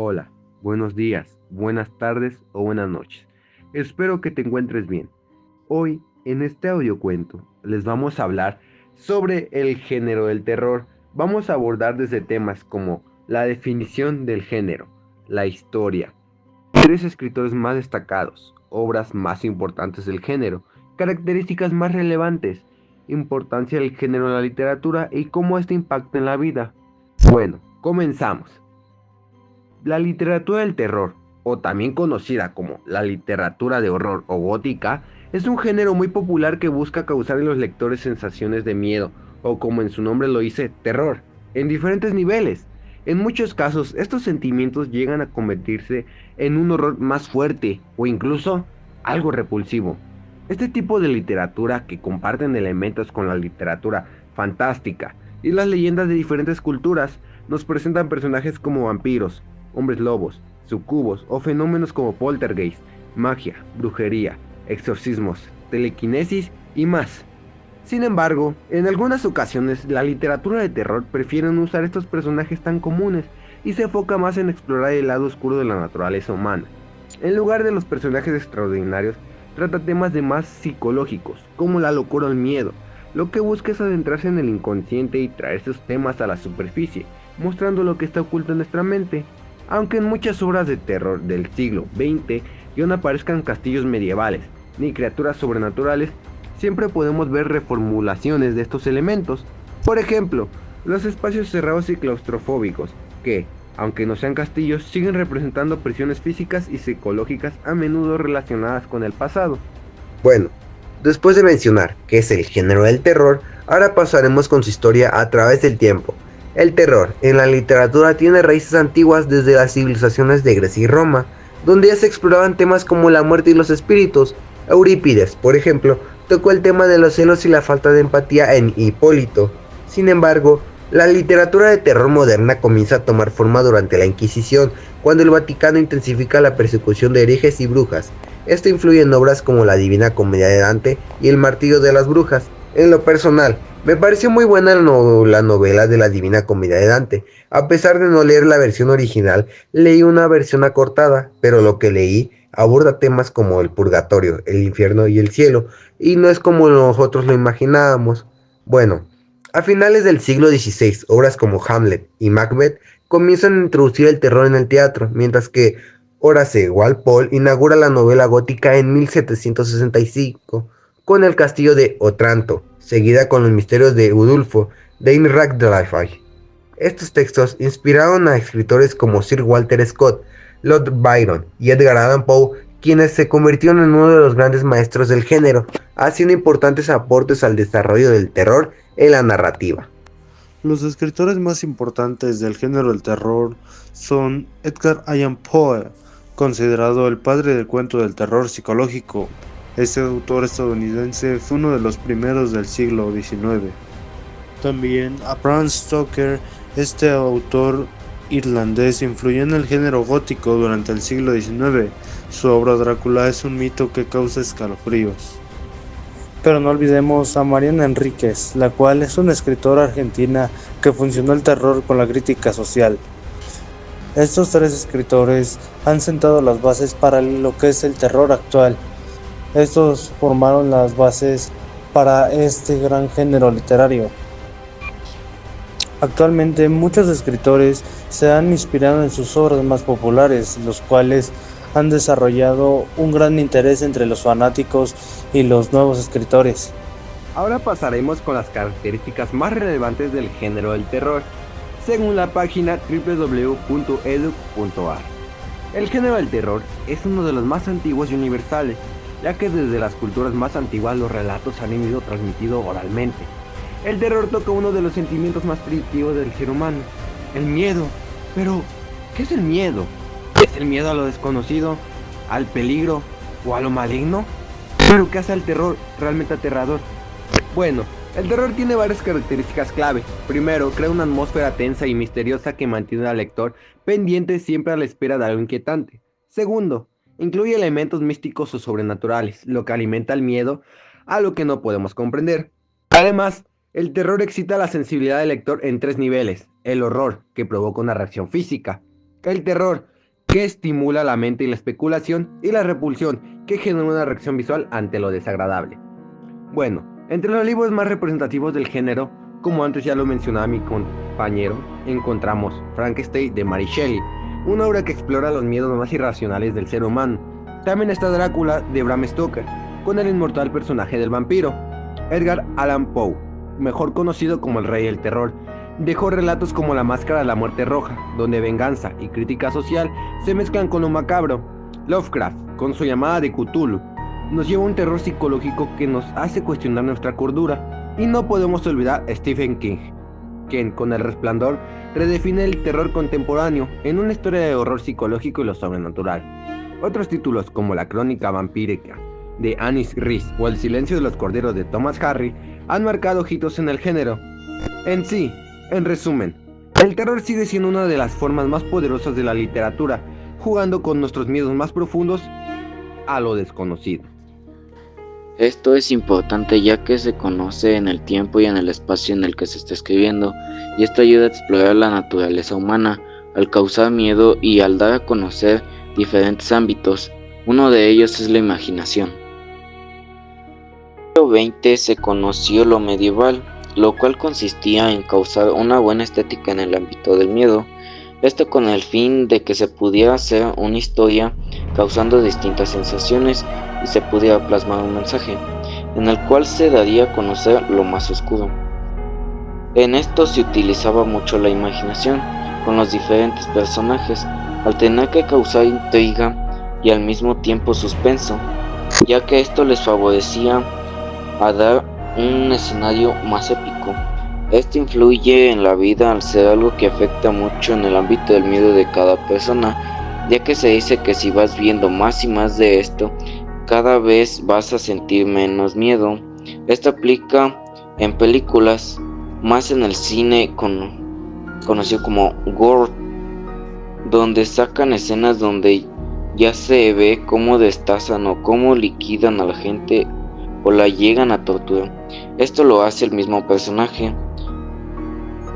Hola, buenos días, buenas tardes o buenas noches. Espero que te encuentres bien. Hoy, en este audiocuento, les vamos a hablar sobre el género del terror. Vamos a abordar desde temas como la definición del género, la historia, tres escritores más destacados, obras más importantes del género, características más relevantes, importancia del género en la literatura y cómo este impacta en la vida. Bueno, comenzamos. La literatura del terror, o también conocida como la literatura de horror o gótica, es un género muy popular que busca causar en los lectores sensaciones de miedo, o como en su nombre lo dice, terror, en diferentes niveles. En muchos casos, estos sentimientos llegan a convertirse en un horror más fuerte o incluso algo repulsivo. Este tipo de literatura, que comparten elementos con la literatura fantástica y las leyendas de diferentes culturas, nos presentan personajes como vampiros, hombres lobos, sucubos o fenómenos como poltergeist, magia, brujería, exorcismos, telequinesis y más. Sin embargo, en algunas ocasiones la literatura de terror prefiere no usar estos personajes tan comunes y se enfoca más en explorar el lado oscuro de la naturaleza humana. En lugar de los personajes extraordinarios, trata temas de más psicológicos, como la locura o el miedo. Lo que busca es adentrarse en el inconsciente y traer estos temas a la superficie, mostrando lo que está oculto en nuestra mente. Aunque en muchas obras de terror del siglo XX ya no aparezcan castillos medievales ni criaturas sobrenaturales, siempre podemos ver reformulaciones de estos elementos. Por ejemplo, los espacios cerrados y claustrofóbicos, que, aunque no sean castillos, siguen representando presiones físicas y psicológicas a menudo relacionadas con el pasado. Bueno, después de mencionar qué es el género del terror, ahora pasaremos con su historia a través del tiempo. El terror en la literatura tiene raíces antiguas desde las civilizaciones de Grecia y Roma, donde ya se exploraban temas como la muerte y los espíritus. Eurípides, por ejemplo, tocó el tema de los celos y la falta de empatía en Hipólito. Sin embargo, la literatura de terror moderna comienza a tomar forma durante la Inquisición, cuando el Vaticano intensifica la persecución de herejes y brujas. Esto influye en obras como La Divina Comedia de Dante y El Martillo de las Brujas. En lo personal, me pareció muy buena la novela de La Divina Comedia de Dante. A pesar de no leer la versión original, leí una versión acortada, pero lo que leí aborda temas como el purgatorio, el infierno y el cielo, y no es como nosotros lo imaginábamos. Bueno, a finales del siglo XVI, obras como Hamlet y Macbeth comienzan a introducir el terror en el teatro, mientras que Horace Walpole inaugura la novela gótica en 1765 con el castillo de Otranto, seguida con los misterios de Udulfo de Dane Radcliffe. Estos textos inspiraron a escritores como Sir Walter Scott, Lord Byron y Edgar Allan Poe, quienes se convirtieron en uno de los grandes maestros del género, haciendo importantes aportes al desarrollo del terror en la narrativa. Los escritores más importantes del género del terror son Edgar Allan Poe, considerado el padre del cuento del terror psicológico. Este autor estadounidense fue uno de los primeros del siglo XIX. También a Bram Stoker, este autor irlandés influyó en el género gótico durante el siglo XIX. Su obra Drácula es un mito que causa escalofríos. Pero no olvidemos a Mariana Enríquez, la cual es una escritora argentina que funcionó el terror con la crítica social. Estos tres escritores han sentado las bases para lo que es el terror actual. Estos formaron las bases para este gran género literario. Actualmente muchos escritores se han inspirado en sus obras más populares, los cuales han desarrollado un gran interés entre los fanáticos y los nuevos escritores. Ahora pasaremos con las características más relevantes del género del terror, según la página www.edu.ar. El género del terror es uno de los más antiguos y universales, ya que desde las culturas más antiguas los relatos han sido transmitidos oralmente. El terror toca uno de los sentimientos más primitivos del ser humano, el miedo. Pero, ¿qué es el miedo? ¿Es el miedo a lo desconocido, al peligro o a lo maligno? ¿Pero qué hace al terror realmente aterrador? Bueno, el terror tiene varias características clave. Primero, crea una atmósfera tensa y misteriosa que mantiene al lector pendiente siempre a la espera de algo inquietante. Segundo, incluye elementos místicos o sobrenaturales, lo que alimenta el miedo a lo que no podemos comprender. Además, el terror excita la sensibilidad del lector en tres niveles: el horror, que provoca una reacción física; El terror, que estimula la mente y la especulación, y la repulsión, que genera una reacción visual ante lo desagradable. Bueno, entre los libros más representativos del género, como antes ya lo mencionaba mi compañero, encontramos Frankenstein de Mary Shelley, una obra que explora los miedos más irracionales del ser humano. También está Drácula de Bram Stoker, con el inmortal personaje del vampiro. Edgar Allan Poe, mejor conocido como el Rey del Terror, dejó relatos como La Máscara de la Muerte Roja, donde venganza y crítica social se mezclan con lo macabro. Lovecraft, con su llamada de Cthulhu, nos lleva a un terror psicológico que nos hace cuestionar nuestra cordura. Y no podemos olvidar a Stephen King, quien con El Resplandor redefine el terror contemporáneo en una historia de horror psicológico y lo sobrenatural. Otros títulos como La Crónica Vampírica de Annis Rees o El Silencio de los Corderos de Thomas Hardy han marcado hitos en el género. En resumen, el terror sigue siendo una de las formas más poderosas de la literatura, jugando con nuestros miedos más profundos a lo desconocido. Esto es importante ya que se conoce en el tiempo y en el espacio en el que se está escribiendo, y esto ayuda a explorar la naturaleza humana, al causar miedo y al dar a conocer diferentes ámbitos. Uno de ellos es la imaginación. En el siglo XX se conoció lo medieval, lo cual consistía en causar una buena estética en el ámbito del miedo, esto con el fin de que se pudiera hacer una historia causando distintas sensaciones y se pudiera plasmar un mensaje, en el cual se daría a conocer lo más oscuro. En esto se utilizaba mucho la imaginación con los diferentes personajes, al tener que causar intriga y al mismo tiempo suspenso, ya que esto les favorecía a dar un escenario más épico. Esto influye en la vida al ser algo que afecta mucho en el ámbito del miedo de cada persona, ya que se dice que si vas viendo más y más de esto, cada vez vas a sentir menos miedo. Esto aplica en películas, más en el cine conocido como gore, donde sacan escenas donde ya se ve cómo destazan o cómo liquidan a la gente o la llegan a torturar. Esto lo hace el mismo personaje,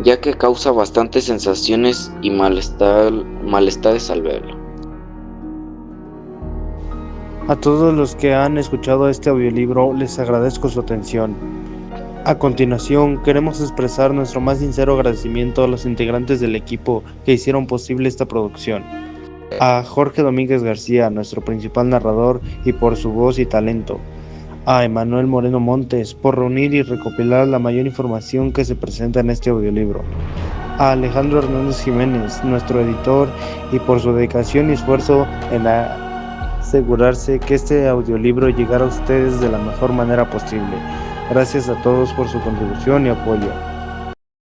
ya que causa bastantes sensaciones y malestares al verlo. A todos los que han escuchado este audiolibro les agradezco su atención. A continuación, queremos expresar nuestro más sincero agradecimiento a los integrantes del equipo que hicieron posible esta producción. A Jorge Domínguez García, nuestro principal narrador, y por su voz y talento. A Emanuel Moreno Montes, por reunir y recopilar la mayor información que se presenta en este audiolibro. A Alejandro Hernández Jiménez, nuestro editor, y por su dedicación y esfuerzo en asegurarse que este audiolibro llegara a ustedes de la mejor manera posible. Gracias a todos por su contribución y apoyo.